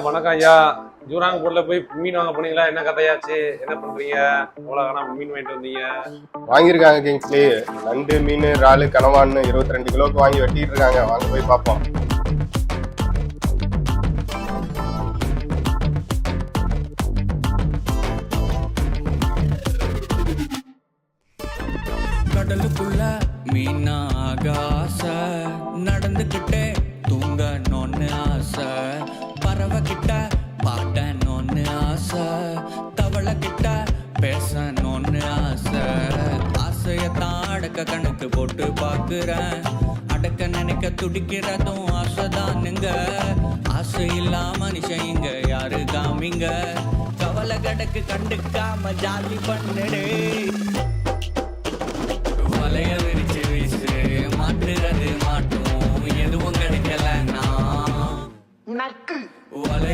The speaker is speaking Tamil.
வணக்கம் ஐயா. ஜூராங் போர்ட்ல போய் மீன் வாங்க போனீங்களா? என்ன கதையாச்சு? என்ன பண்றீங்க? எவ்வளவு காணா மீன் வாங்கிட்டு வந்தீங்க? வாங்கியிருக்காங்க கிங்ஸ்லி. நண்டு, மீன், இறாலு, கனவான்னு 22 கிலோக்கு வாங்கி வெட்டிட்டு இருக்காங்க. வாங்க போய் பார்ப்போம். கடலுக்குள்ள மீனாக ஆசை, நடந்துகிட்டே தூங்கணும்னு ஆசை, பறவை கிட்ட பாடணும்னு ஆசை, தவளை கிட்ட பேசணும்னு ஆசை. ஆசையத்தான் அடக்க கணக்கு போட்டு பாக்குறேன், அடக்க நினைக்க துடிக்கிறதும் ஆசைதானுங்க. ஆசை இல்லாம மனுஷன் இங்க யாரு காமிங்க, கவலை கடக்கு கண்டுக்காம ஜாலி பண்ணுடே. வலைய விரிச்சு வீசு, மாட்டுறது மாட்டும், எதுவும் கிடைக்கலன்னா வலை